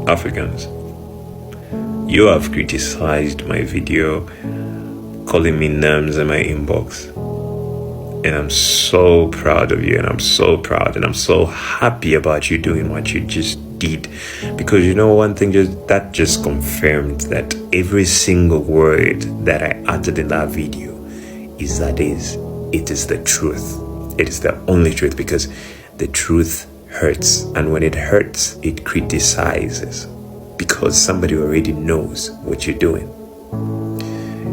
Africans, you have criticized my video, calling me names in my inbox. And I'm so proud of you, and I'm so proud, and I'm so happy about you doing what you just did. Because you know one thing, just confirmed that every single word that I uttered in that video it is the truth. It is the only truth, because the truth hurts, and when it hurts, it criticizes, because somebody already knows what you're doing.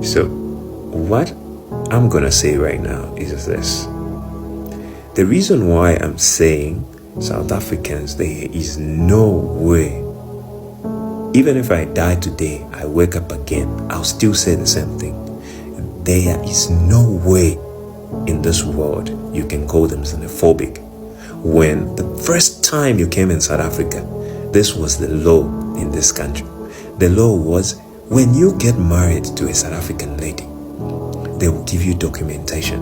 So what I'm gonna say right now is this: the reason why I'm saying South Africans, there is no way, even if I die today, I wake up again, I'll still say the same thing. There is no way in this world you can call them xenophobic, when the first time you came in South Africa, this was the law in this country. The law was, when you get married to a South African lady, they will give you documentation.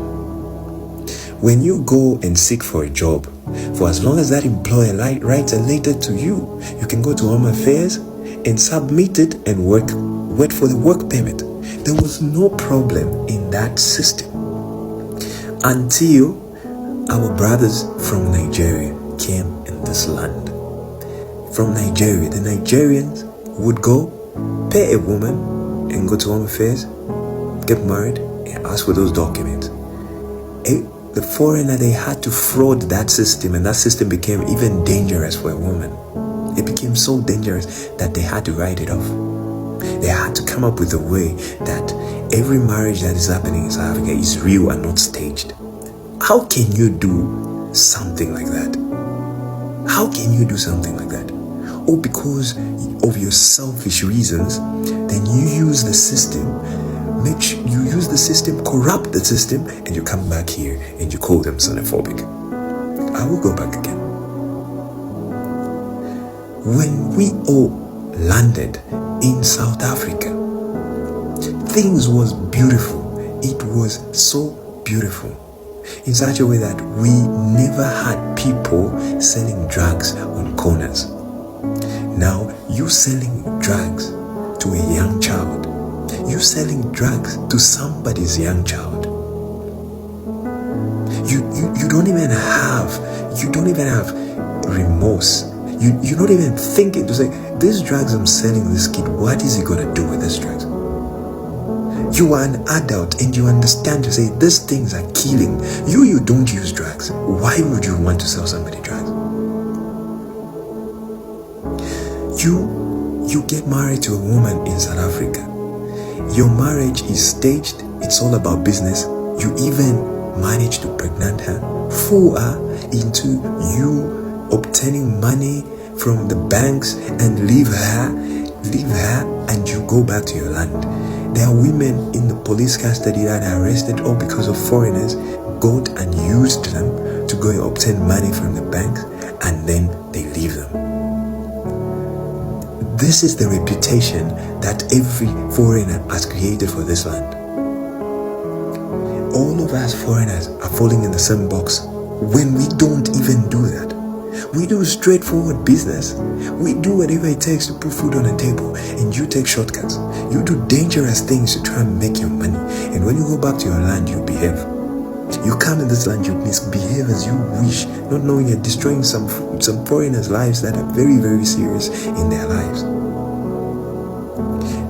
When you go and seek for a job, for as long as that employer writes a letter to you, you can go to Home Affairs and submit it and wait for the work permit. There was no problem in that system until our brothers from Nigeria came in this land. From Nigeria, the Nigerians would go pay a woman and go to Home Affairs, get married, and ask for those documents. The foreigner, they had to fraud that system, and that system became even dangerous for a woman. It became so dangerous that they had to write it off. They had to come up with a way that every marriage that is happening in South Africa is real and not staged. How can you do something like that? How can you do something like that? Or because of your selfish reasons, then you use the system, corrupt the system, and you come back here and you call them xenophobic. I will go back again. When we all landed in South Africa, things was beautiful. It was so beautiful, in such a way that we never had people selling drugs on corners. Now, you selling drugs to a young child, you selling drugs to somebody's young child. You don't even have remorse. You're not even thinking to say, these drugs I'm selling this kid, what is he gonna do with these drugs? You are an adult and you understand to say these things are killing. You don't use drugs. Why would you want to sell somebody drugs? You get married to a woman in South Africa. Your marriage is staged. It's all about business. You even manage to pregnant her, fool her into you obtaining money from the banks, and leave her, and you go back to your land. There are women in the police custody that are arrested all because of foreigners got and used them to go and obtain money from the banks, and then they leave them. This is the reputation that every foreigner has created for this land. All of us foreigners are falling in the same box when we don't even do that. We do straightforward business. We do whatever it takes to put food on the table, and you take shortcuts. You do dangerous things to try and make your money, and when you go back to your land, you behave. You come in this land, you misbehave as you wish, not knowing you're destroying some foreigners' lives that are very, very serious in their lives.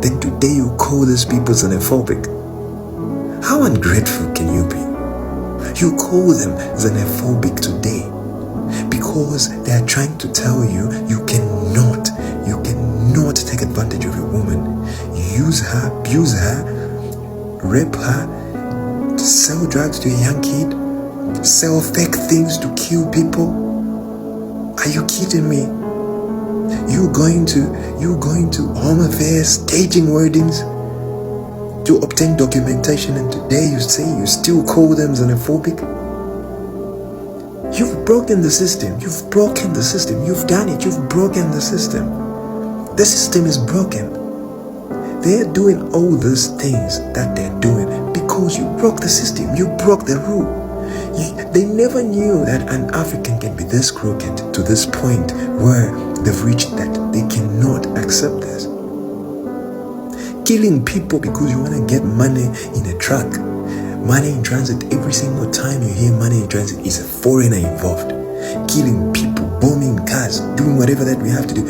Then today you call these people xenophobic. How ungrateful can you be? You call them xenophobic today because they are trying to tell you you cannot take advantage of a woman, use her, abuse her, rape her, sell drugs to a young kid, sell fake things to kill people. Are you kidding me? You going to Home Affairs, staging weddings to obtain documentation, and today you say you still call them xenophobic? You've broken the system. You've broken the system. You've done it. You've broken the system. The system is broken. They're doing all those things that they're doing because you broke the system. You broke the rule. They never knew that an African can be this crooked to this point where they've reached that They cannot accept this. Killing people because you want to get money in a truck. Money in transit, every single time you hear money in transit is a foreigner involved. Killing people, bombing cars, doing whatever that we have to do.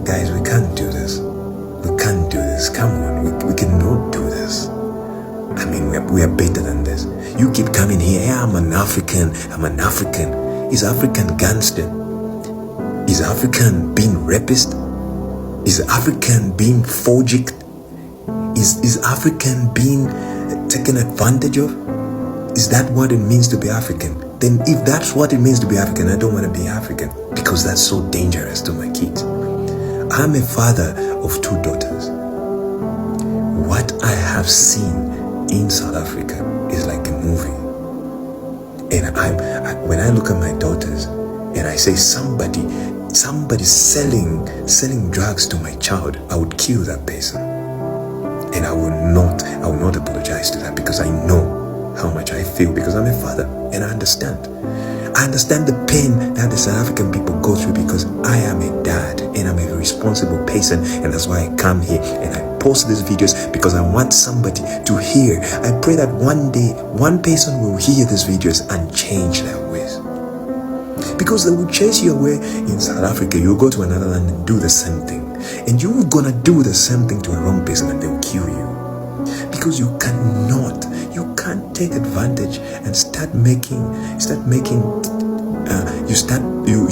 Guys, we can't do this. We can't do this. Come on, we cannot do this. I mean, we are better than this. You keep coming here, hey, I'm an African. Is African gangster? Is African being rapist? Is African being forged? Is African being taken advantage of? Is that what it means to be African? Then if that's what it means to be African, I don't want to be African, because that's so dangerous to my kids. I'm a father of 2 daughters. What I have seen in South Africa is like a movie. And when I look at my daughters and I say somebody selling drugs to my child, I would kill that person. And I will not apologize to that, because I know how much I feel, because I'm a father and I understand. I understand the pain that the South African people go through, because I am a dad and I'm a responsible person, and that's why I come here and I post these videos, because I want somebody to hear. I pray that one day one person will hear these videos and change their ways, because they will chase you away in South Africa. You'll go to another land and do the same thing, and you're gonna do the same thing to a wrong person and they'll kill you, because you can't take advantage and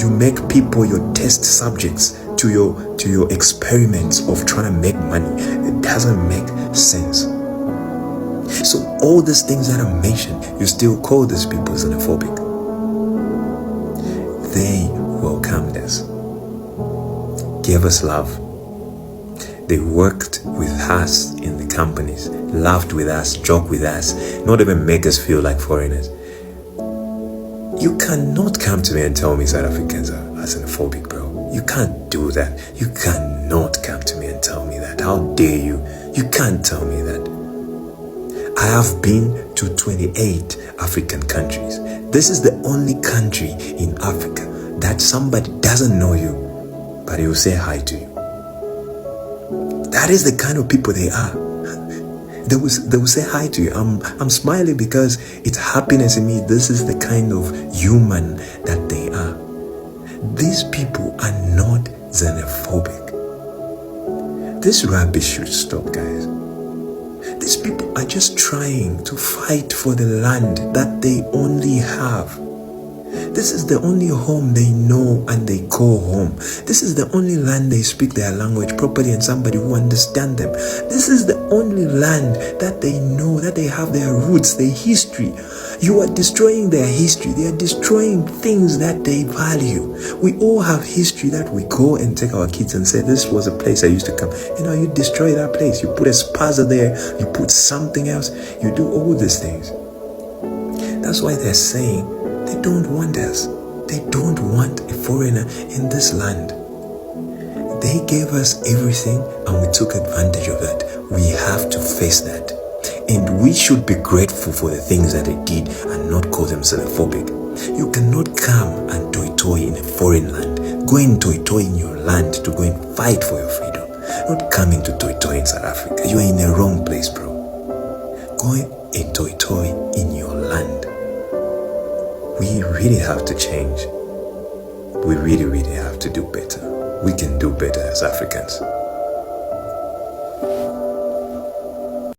you make people your test subjects to your experiments of trying to make money. It doesn't make sense. So all these things that I mentioned, you still call these people xenophobic. They welcomed us, gave us love. They worked with us in the companies, laughed with us, joked with us, not even make us feel like foreigners. You cannot come to me and tell me South Africans are xenophobic, bro. You can't do that. You cannot come to me and tell me that. How dare you? You can't tell me that. I have been to 28 African countries. This is the only country in Africa that somebody doesn't know you, but he will say hi to you. That is the kind of people they are. They will say hi to you. I'm smiling because it's happiness in me. This is the kind of human that they are. These people are not xenophobic. This rubbish should stop, guys. These people are just trying to fight for the land that they only have. This is the only home they know and they call home. This is the only land they speak their language properly and somebody who understands them. This is the only land that they know, that they have their roots, their history. You are destroying their history. They are destroying things that they value. We all have history that we go and take our kids and say, this was a place I used to come. You destroy that place. You put a spaza there. You put something else. You do all these things. That's why they're saying, they don't want us. They don't want a foreigner in this land. They gave us everything and we took advantage of that. We have to face that. And we should be grateful for the things that they did and not call them xenophobic. You cannot come and toy in a foreign land. Go and toy in your land to go and fight for your freedom. Not coming to toy in South Africa. You are in the wrong place, bro. Go and toy in your land. We really have to change. We really have to do better. We can do better as Africans.